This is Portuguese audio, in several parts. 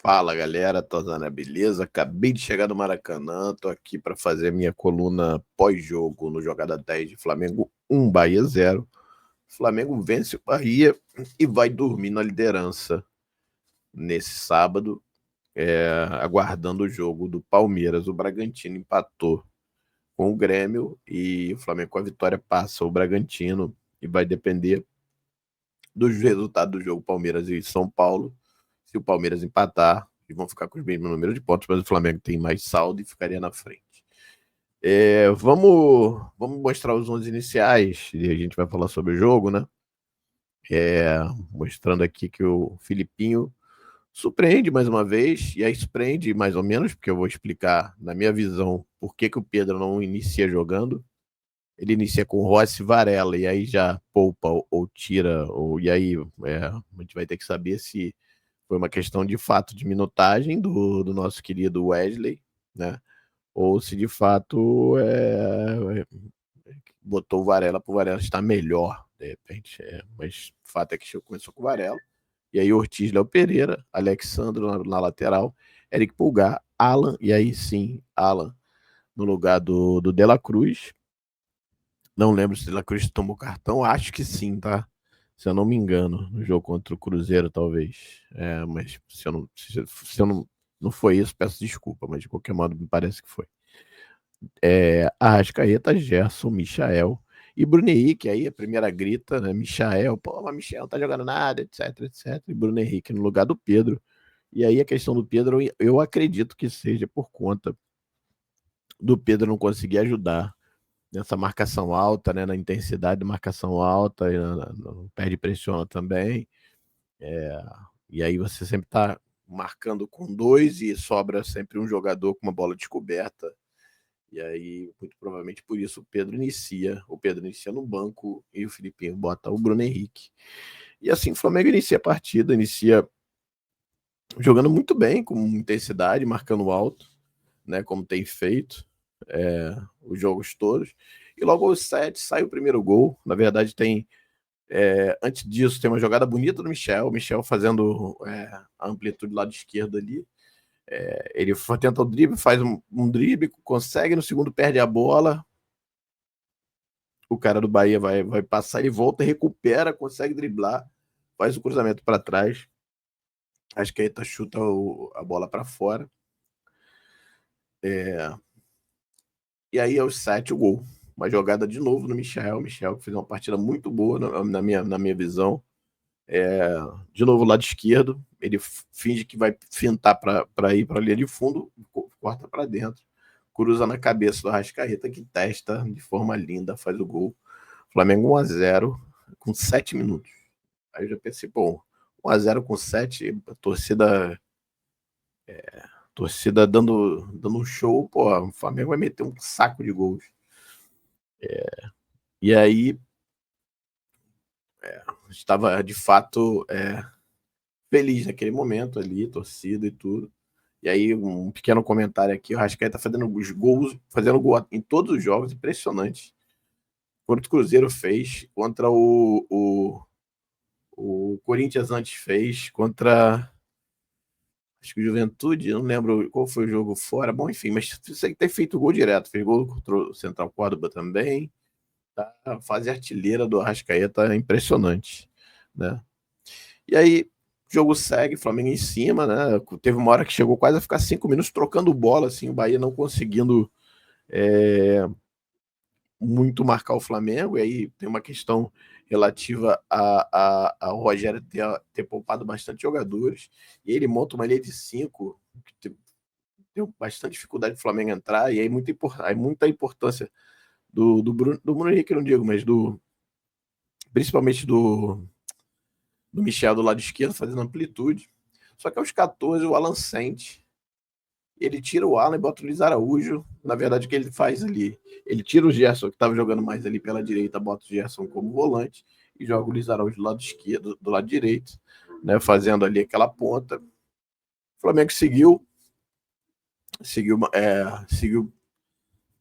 Fala galera, Tozana, beleza? Acabei de chegar do Maracanã, tô aqui para fazer minha coluna pós-jogo no Jogada 10 de Flamengo 1, Bahia 0. Flamengo vence o Bahia e vai dormir na liderança nesse sábado, aguardando o jogo do Palmeiras. O Bragantino empatou com o Grêmio e o Flamengo com a vitória passa o Bragantino e vai depender dos resultados do jogo Palmeiras e São Paulo. Se o Palmeiras empatar, eles vão ficar com o mesmo número de pontos, mas o Flamengo tem mais saldo e ficaria na frente. Vamos mostrar os 11 iniciais e a gente vai falar sobre o jogo, né? Mostrando aqui que o Filipinho surpreende mais uma vez, e aí surpreende mais ou menos, porque eu vou explicar, na minha visão, por que o Pedro não inicia jogando. Ele inicia com Rossi e Varela, e aí já poupa ou tira, e aí a gente vai ter que saber se foi uma questão de fato de minutagem do nosso querido Wesley, né? Ou se de fato botou o Varela para o Varela estar melhor, de repente. Mas o fato é que começou com o Varela. E aí Ortiz, Léo Pereira, Alexandre na lateral, Eric Pulgar, Alan, e aí sim, Alan no lugar do De La Cruz. Não lembro se o De La Cruz tomou cartão, acho que sim, tá? Se eu não me engano, no jogo contra o Cruzeiro, talvez. Mas se eu não foi isso, peço desculpa, mas de qualquer modo me parece que foi. Arrascaeta, Gerson, Michael e Bruno Henrique, aí a primeira grita, né? Michael, pô, mas Michael não tá jogando nada, etc, etc. E Bruno Henrique no lugar do Pedro. E aí a questão do Pedro, eu acredito que seja por conta do Pedro não conseguir ajudar nessa marcação alta, né, na intensidade de marcação alta, no pé de pressiona também. E aí você sempre está marcando com dois e sobra sempre um jogador com uma bola descoberta. E aí, muito provavelmente por isso, o Pedro inicia no banco e o Filipinho bota o Bruno Henrique. E assim, o Flamengo inicia a partida, inicia jogando muito bem, com intensidade, marcando alto, né, como tem feito os jogos todos. E logo aos 7 sai o primeiro gol. Na verdade, antes disso, tem uma jogada bonita do Michel. O Michel fazendo a amplitude do lado esquerdo ali. Ele tenta o drible, faz um drible, consegue, no segundo perde a bola. O cara do Bahia vai passar, ele volta, recupera, consegue driblar, faz o cruzamento para trás. Arrascaeta chuta a bola para fora. E aí, aos 7, o gol. Uma jogada de novo no Michel. O Michel que fez uma partida muito boa, na minha visão. De novo, lado esquerdo. Ele finge que vai fintar para ir para a linha de fundo, corta para dentro. Cruza na cabeça do Arrascaeta, que testa de forma linda, faz o gol. Flamengo 1-0 com 7 minutos. Aí eu já pensei, bom, 1-0 com 7, a torcida dando um show, pô, o Flamengo vai meter um saco de gols. E aí estava de fato feliz naquele momento ali, torcida e tudo. E aí, um pequeno comentário aqui, o Arrascaeta tá fazendo os gols, fazendo gol em todos os jogos, impressionante. Quanto o Cruzeiro fez, contra o Corinthians antes fez, contra acho que o Juventude, não lembro qual foi o jogo fora, bom, enfim, mas você que tem feito gol direto, fez gol contra o Central Córdoba também, tá? A fase artilheira do Arrascaeta é impressionante, né? E aí, o jogo segue, Flamengo em cima, né? Teve uma hora que chegou quase a ficar 5 minutos trocando bola, assim, o Bahia não conseguindo muito marcar o Flamengo, e aí tem uma questão relativa ao Rogério ter poupado bastante jogadores, e ele monta uma linha de 5, que deu bastante dificuldade do Flamengo entrar, e aí muita importância do Bruno Henrique, não digo, mas principalmente do Michel do lado esquerdo, fazendo amplitude. Só que aos 14, o Alan sente, ele tira o Alan e bota o Luiz Araújo. Na verdade, o que ele faz ali? Ele tira o Gerson, que estava jogando mais ali pela direita, bota o Gerson como volante e joga o Luiz Araújo do lado esquerdo, do lado direito, né, fazendo ali aquela ponta. O Flamengo seguiu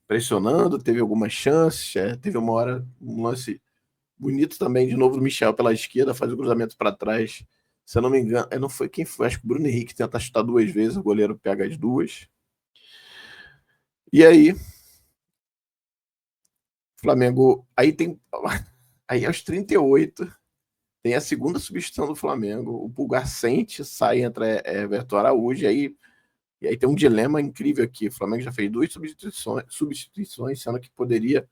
pressionando, teve algumas chances, teve uma hora, um lance bonito também, de novo do Michel pela esquerda, faz o cruzamento para trás, Se eu não me engano, não foi quem foi, acho que o Bruno Henrique tenta chutar 2 vezes, o goleiro pega as 2. E aí, Flamengo. Aí tem. Aí aos 38, tem a segunda substituição do Flamengo. O Pulgar sente, sai, entra Everton Araújo. E aí tem um dilema incrível aqui. O Flamengo já fez 2 substituições, sendo que poderia,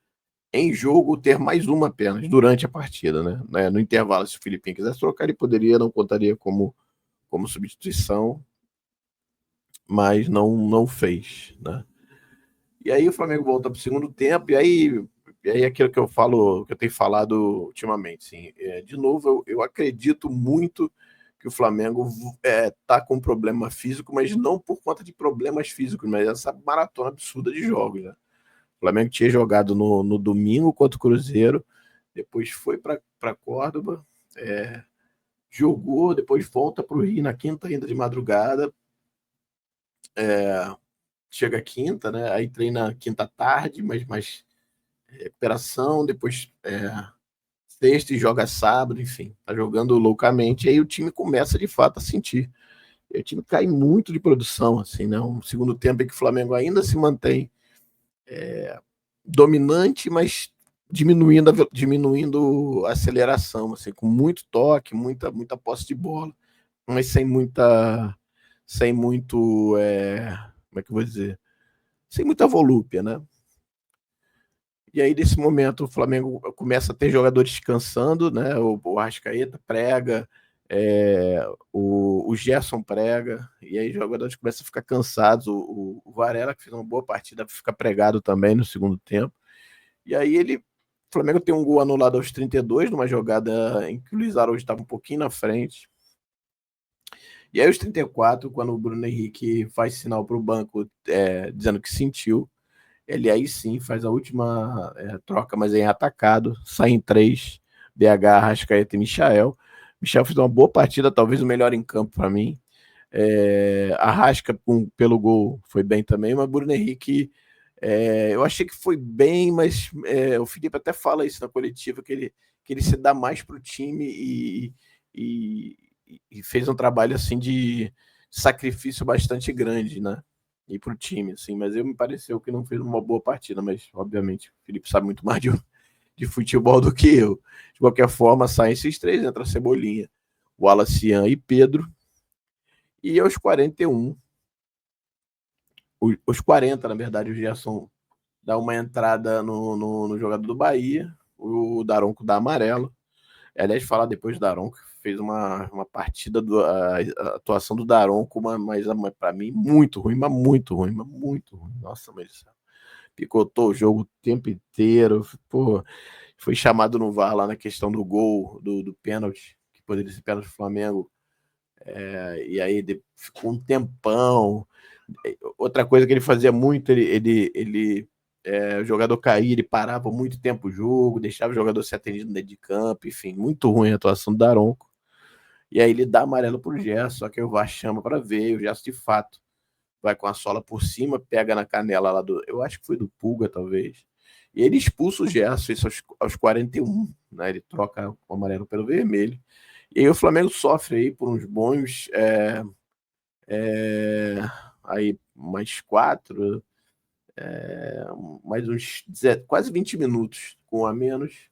em jogo, ter mais uma apenas durante a partida, né? No intervalo, se o Filipinho quisesse trocar, ele poderia, não contaria como substituição, mas não fez, né? E aí o Flamengo volta para o segundo tempo, e aí aquilo que eu falo, que eu tenho falado ultimamente, assim, de novo, eu acredito muito que o Flamengo tá com problema físico, mas não por conta de problemas físicos, mas essa maratona absurda de jogos, né? O Flamengo tinha jogado no domingo contra o Cruzeiro, depois foi para Córdoba, jogou, depois volta para o Rio na quinta ainda de madrugada, chega quinta, né? Aí treina quinta tarde, mas mais recuperação, depois sexta e joga sábado, enfim, tá jogando loucamente. E aí o time começa de fato a sentir. E o time cai muito de produção, assim, né? Um segundo tempo em que o Flamengo ainda se mantém dominante, mas diminuindo a aceleração, assim, com muito toque, muita posse de bola, mas sem muito, como é que eu vou dizer? Sem muita volúpia, né? E aí, nesse momento, o Flamengo começa a ter jogadores descansando, né? O Arrascaeta prega, o Gerson prega, e aí os jogadores começam a ficar cansados. O Varela, que fez uma boa partida, fica pregado também no segundo tempo. E aí o Flamengo tem um gol anulado aos 32, numa jogada em que o Luiz Araújo estava um pouquinho na frente. E aí, aos 34, quando o Bruno Henrique faz sinal para o banco dizendo que sentiu, ele aí sim faz a última troca, mas é em atacado, sai em 3, BH, Arrascaeta e Michael. Michael fez uma boa partida, talvez o melhor em campo para mim. Arrasca pelo gol foi bem também, mas Bruno Henrique, eu achei que foi bem, mas o Felipe até fala isso na coletiva, que ele se dá mais para o time e fez um trabalho assim de sacrifício bastante grande, né? E para o time, assim, mas me pareceu que não fez uma boa partida, mas obviamente o Felipe sabe muito mais de futebol do que eu. De qualquer forma, saem esses 3, entra Cebolinha, Wallace e Pedro, e aos 41, os 40, na verdade, o Gerson dá uma entrada no jogador do Bahia, o Daronco dá amarelo. Aliás, falar depois do Daronco, fez uma partida, a atuação do Daronco, mas para mim, muito ruim, mas muito ruim, mas muito ruim. Nossa, mas picotou o jogo o tempo inteiro. Pô, foi chamado no VAR lá na questão do gol, do pênalti, que poderia ser pênalti do Flamengo. E aí ficou um tempão. Outra coisa que ele fazia muito, o jogador caía, ele parava muito tempo o jogo, deixava o jogador ser atendido dentro de campo, enfim, muito ruim a atuação do Daronco. E aí ele dá amarelo pro Gerson, só que o VAR chama para ver, o Gerson de fato vai com a sola por cima, pega na canela lá eu acho que foi do Pulga, talvez. E ele expulsa o Gerson, isso aos 41, né? Ele troca o amarelo pelo vermelho. E aí o Flamengo sofre aí por uns bons aí mais 4, mais uns quase 20 minutos com a menos.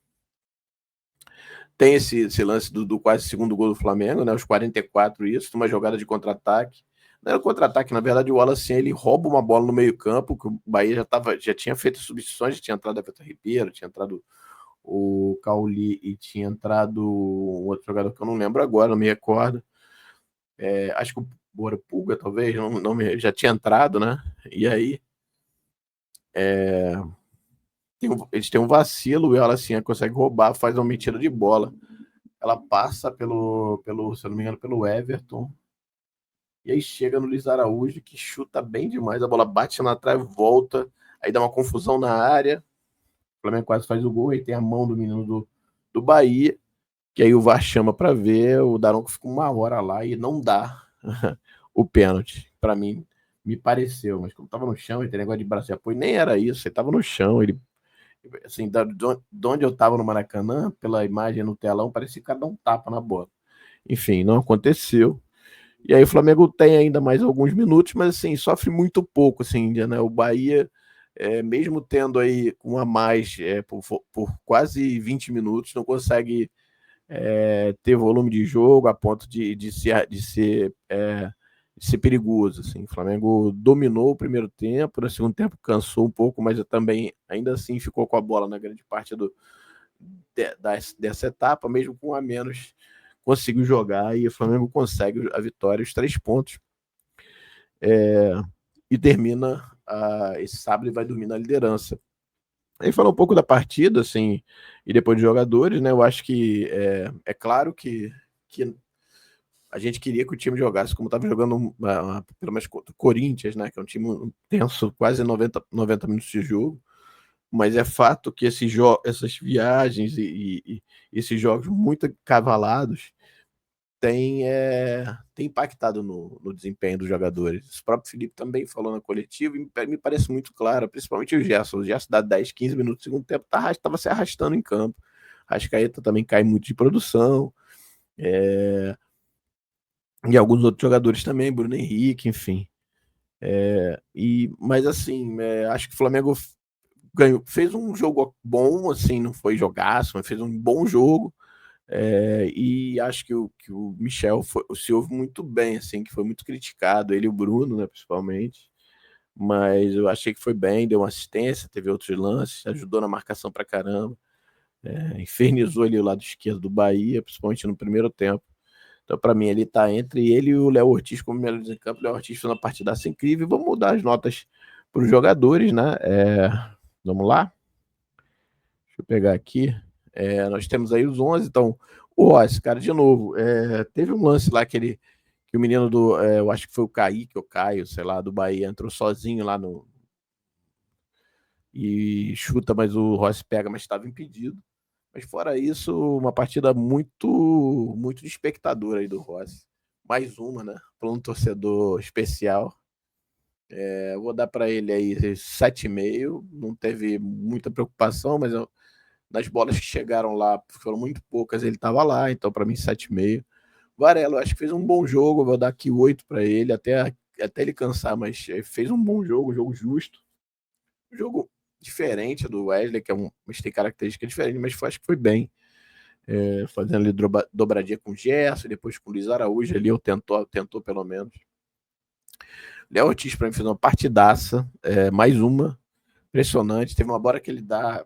Tem esse lance do quase segundo gol do Flamengo, né? Os 44, isso, uma jogada de contra-ataque. Não era contra-ataque, na verdade, o Wallace ele rouba uma bola no meio-campo, que o Bahia já tinha feito substituições, já tinha entrado a Everton Ribeiro, tinha entrado o Cauli e tinha entrado um outro jogador que eu não lembro agora, não me recordo. Acho que o Bora Pulga, talvez, já tinha entrado, né? E aí eles têm um vacilo, e ela assim consegue roubar, faz uma metida de bola. Ela passa se eu não me engano, pelo Everton. E aí chega no Luiz Araújo, que chuta bem demais. A bola bate na trave, volta. Aí dá uma confusão na área. O Flamengo quase faz o gol. Aí tem a mão do menino do Bahia. Que aí o VAR chama para ver. O Daronco fica uma hora lá e não dá o pênalti. Para mim, me pareceu. Mas como tava no chão, ele tem negócio de braço de apoio. Nem era isso. Ele tava no chão. Ele, assim, de onde eu tava no Maracanã, pela imagem no telão, parecia que o cara dá um tapa na bola. enfim, não aconteceu. E aí o Flamengo tem ainda mais alguns minutos, mas assim, sofre muito pouco, assim, né? O Bahia, mesmo tendo aí um a mais por quase 20 minutos, não consegue ter volume de jogo a ponto de ser perigoso. Assim. O Flamengo dominou o primeiro tempo, no segundo tempo cansou um pouco, mas também ainda assim ficou com a bola na grande parte dessa etapa, mesmo com um a menos, conseguiu jogar e o Flamengo consegue a vitória, os 3 pontos, e termina esse sábado e vai dormir na liderança. Aí falar um pouco da partida, assim, e depois de jogadores, né? Eu acho que claro que a gente queria que o time jogasse como estava jogando, pelo menos contra o Corinthians, né? Que é um time tenso, quase 90 minutos de jogo. Mas é fato que essas viagens e esses jogos muito cavalados tem impactado no desempenho dos jogadores. O próprio Felipe também falou na coletiva e me parece muito claro, principalmente o Gerson. O Gerson dá 10, 15 minutos do segundo tempo, estava se arrastando em campo. A Arrascaeta também cai muito de produção. É, e alguns outros jogadores também, Bruno Henrique, enfim. Mas assim, acho que o Flamengo ganhou, fez um jogo bom, assim, não foi jogaço, mas fez um bom jogo. E acho que o Michel se ouve muito bem, assim, que foi muito criticado, ele e o Bruno, né, principalmente. Mas eu achei que foi bem, deu uma assistência, teve outros lances, ajudou na marcação pra caramba. Infernizou ali o lado esquerdo do Bahia, principalmente no primeiro tempo. Então, para mim, ele está entre ele e o Léo Ortiz como melhores em campo. O Léo Ortiz fez uma partidaça incrível. Vamos mudar as notas para os jogadores, né? Vamos lá? Deixa eu pegar aqui. Nós temos aí os 11. Então, esse cara, de novo, teve um lance lá que o menino eu acho que foi o Kaique, ou Caio, sei lá, do Bahia, entrou sozinho lá e chuta, mas o Rossi pega, mas estava impedido. Mas fora isso, uma partida muito, muito de espectador aí do Rossi. Mais uma, né? Para um torcedor especial. Eu vou dar para ele aí 7,5. Não teve muita preocupação, mas nas bolas que chegaram lá, foram muito poucas, ele estava lá, então para mim 7,5. Varela, acho que fez um bom jogo, vou dar aqui 8 para ele, até ele cansar, mas fez um bom jogo, um jogo justo. Um jogo diferente do Wesley, mas tem característica diferente, mas acho que foi bem. Fazendo ali dobradinha com o Gerson, depois com o Luiz Araújo ali, tentou pelo menos. Léo Ortiz para mim fez uma partidaça, mais uma, impressionante. Teve uma bola que ele dá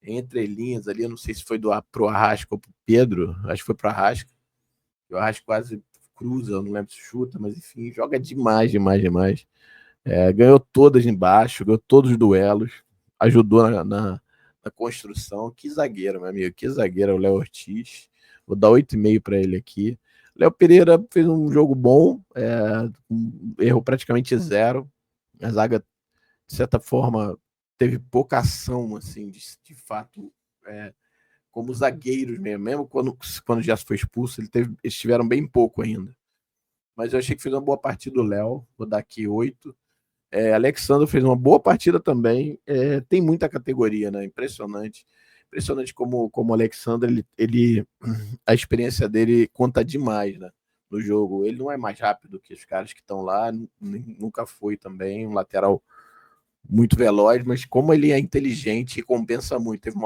entre linhas ali, eu não sei se foi pro Arrasca ou pro Pedro, acho que foi pro Arrasca. O Arrasca quase cruza, eu não lembro se chuta, mas enfim, joga demais, demais, demais. Ganhou todas embaixo, ganhou todos os duelos, ajudou na construção. Que zagueiro, meu amigo, que zagueiro, o Léo Ortiz. Vou dar 8,5 para ele aqui. Léo Pereira fez um jogo bom, errou praticamente zero. A zaga, de certa forma, teve pouca ação, assim, de fato, como zagueiros mesmo. Mesmo quando já foi expulso, eles tiveram bem pouco ainda. Mas eu achei que fez uma boa partida o Léo. Vou dar aqui 8. Alexandre fez uma boa partida também. Tem muita categoria, né? Impressionante. Impressionante como o Alexandre, a experiência dele conta demais, né? No jogo. Ele não é mais rápido que os caras que estão lá, nunca foi também. Um lateral muito veloz, mas como ele é inteligente e compensa muito. Teve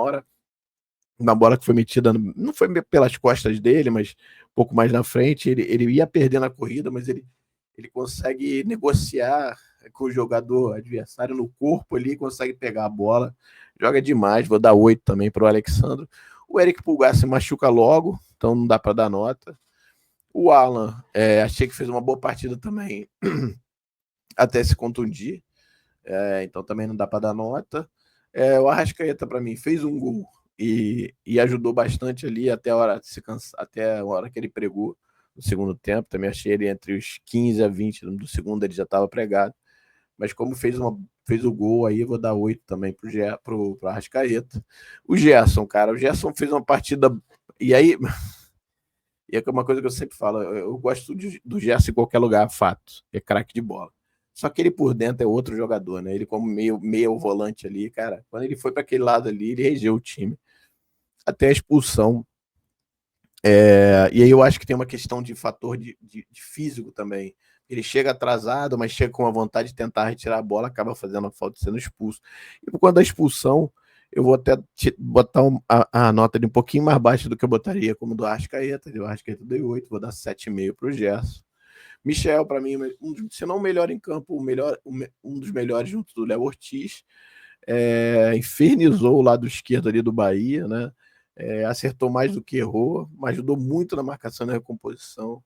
uma bola que foi metida, não foi pelas costas dele, mas um pouco mais na frente. Ele ia perdendo a corrida, mas ele consegue negociar com o jogador adversário no corpo ali, consegue pegar a bola, joga demais. Vou dar 8 também para o Alexandre. O Eric Pulgar se machuca logo, então não dá para dar nota. O Alan, achei que fez uma boa partida também, até se contundir, então também não dá para dar nota. O Arrascaeta, para mim, fez um gol e ajudou bastante ali até a hora de se cansar, até a hora que ele pregou no segundo tempo. Também achei ele entre os 15 a 20 do segundo, ele já estava pregado. Mas como fez o gol aí, eu vou dar 8 também pro Arrascaeta. O Gerson, cara, o Gerson fez uma partida. E aí, e é uma coisa que eu sempre falo, eu gosto do Gerson em qualquer lugar, fato. É craque de bola. Só que ele por dentro é outro jogador, né? Ele como meio volante ali, cara. Quando ele foi para aquele lado ali, ele regeu o time. Até a expulsão E aí eu acho que tem uma questão de fator de físico também. Ele chega atrasado, mas chega com a vontade de tentar retirar a bola, acaba fazendo a falta e sendo expulso. E por conta da expulsão, eu vou até botar a nota de um pouquinho mais baixa do que eu botaria, como do Arrascaeta. O Arrascaeta dei 8, vou dar 7,5 para o Gerson. Michel, para mim, se não o melhor em campo, um dos melhores junto do Léo Ortiz. Infernizou o lado esquerdo ali do Bahia, né? Acertou mais do que errou, mas ajudou muito na marcação e na recomposição.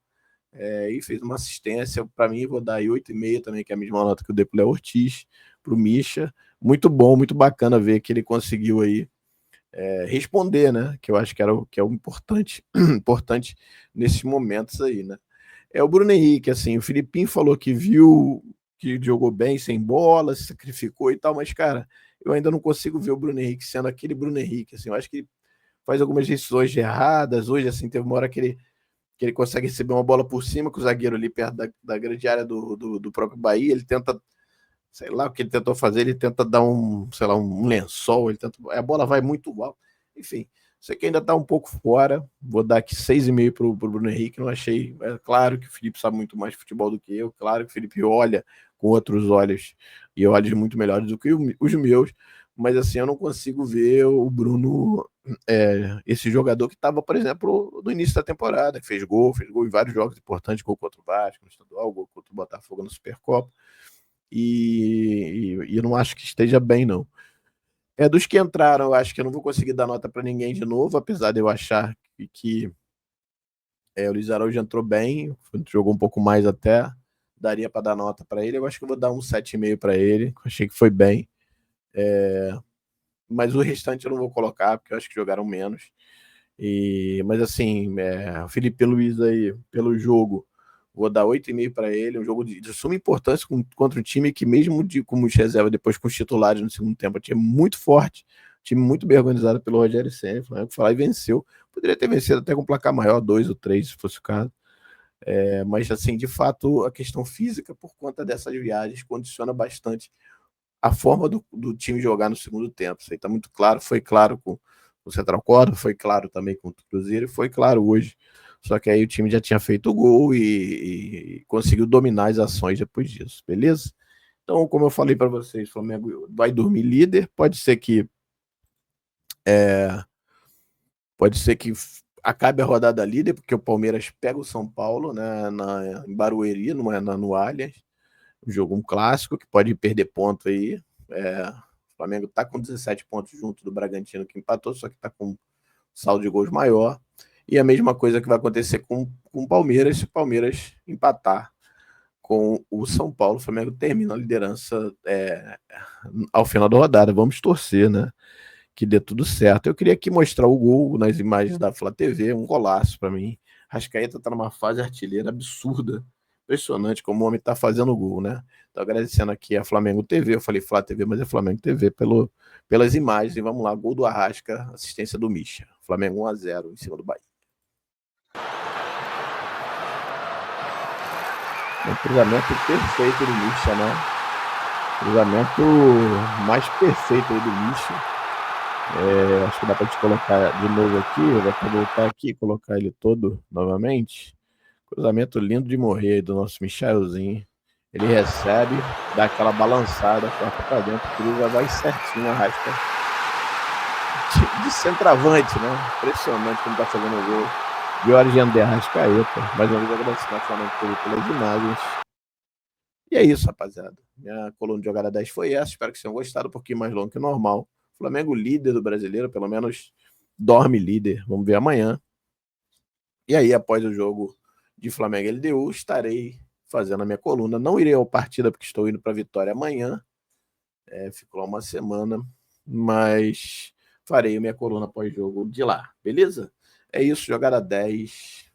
E fez uma assistência. Para mim, vou dar aí 8,5 também, que é a mesma nota que eu dei para o Léo Ortiz, para o Misha. Muito bom, muito bacana ver que ele conseguiu aí responder, né? Que eu acho que é o importante, importante nesses momentos aí, né? O Bruno Henrique, assim, o Filipinho falou que viu que jogou bem sem bola, se sacrificou e tal, mas, cara, eu ainda não consigo ver o Bruno Henrique sendo aquele Bruno Henrique, assim, eu acho que ele faz algumas decisões erradas, hoje, assim, teve uma hora que ele consegue receber uma bola por cima, com o zagueiro ali perto da grande área do próprio Bahia, ele tenta, sei lá o que ele tentou fazer, ele tenta dar sei lá, um lençol, a bola vai muito alto, enfim, sei que ainda está um pouco fora, vou dar aqui 6,5 para o Bruno Henrique, não achei, claro que o Felipe sabe muito mais de futebol do que eu, claro que o Felipe olha com outros olhos, e olhos muito melhores do que os meus, mas assim, eu não consigo ver o Bruno, esse jogador que estava, por exemplo, no início da temporada, que fez gol em vários jogos importantes, gol contra o Vasco, no estadual, gol contra o Botafogo na Supercopa, e eu não acho que esteja bem, não. Dos que entraram, eu acho que eu não vou conseguir dar nota para ninguém de novo, apesar de eu achar que o Luiz Araújo entrou bem, jogou um pouco mais até, daria para dar nota para ele. Eu acho que eu vou dar um 7,5 para ele, achei que foi bem. Mas o restante eu não vou colocar, porque eu acho que jogaram menos. Mas assim, o Felipe Luiz aí, pelo jogo, vou dar 8,5 para ele. Um jogo de suma importância contra um time que, mesmo como de reserva, depois com os titulares no segundo tempo, um time muito forte, um time muito bem organizado pelo Rogério Ceni. Foi lá e venceu. Poderia ter vencido até com um placar maior, 2 ou 3, se fosse o caso. Mas, assim, de fato, a questão física, por conta dessas viagens, condiciona bastante a forma do time jogar no segundo tempo. Isso aí está muito claro, foi claro com o Central Córdoba, foi claro também com o Cruzeiro e foi claro hoje. Só que aí o time já tinha feito o gol e conseguiu dominar as ações depois disso, beleza? Então, como eu falei para vocês, o Flamengo vai dormir líder, é, pode ser que acabe a rodada líder, porque o Palmeiras pega o São Paulo, né, em Barueri, não é no Allianz, um jogo clássico que pode perder ponto aí. O Flamengo está com 17 pontos junto do Bragantino, que empatou, só que está com saldo de gols maior. E a mesma coisa que vai acontecer com o Palmeiras, se o Palmeiras empatar com o São Paulo, o Flamengo termina a liderança ao final da rodada. Vamos torcer, né? Que dê tudo certo. Eu queria aqui mostrar o gol nas imagens da Flá TV, um golaço para mim. Rascaeta tá numa fase artilheira absurda. Impressionante como o homem tá fazendo gol, né? Tô agradecendo aqui a Flamengo TV. Eu falei Flá TV, mas é Flamengo TV pelas imagens. E vamos lá, gol do Arrasca, assistência do Misha. Flamengo 1-0 em cima do Bahia. Um cruzamento perfeito do Misha, né? Cruzamento mais perfeito aí do Misha. Acho que dá para te colocar de novo aqui, dá para voltar aqui e colocar ele todo novamente. Cruzamento lindo de morrer do nosso Michelzinho. Ele recebe, dá aquela balançada, corta para dentro, cruza, vai certinho, arrasta. De centroavante, né? Impressionante como tá fazendo o gol. Georgiano de Arrascaeta. Mais uma vez agradecendo ao Flamengo pelas imagens. E é isso, rapaziada. Minha coluna de jogada 10 foi essa. Espero que vocês tenham gostado, um pouquinho mais longo que o normal. Flamengo líder do Brasileiro, pelo menos dorme líder. Vamos ver amanhã. E aí, após o jogo de Flamengo e LDU, estarei fazendo a minha coluna. Não irei ao partida porque estou indo para Vitória amanhã. Fico lá uma semana, mas farei a minha coluna após jogo de lá, beleza? É isso, jogada 10.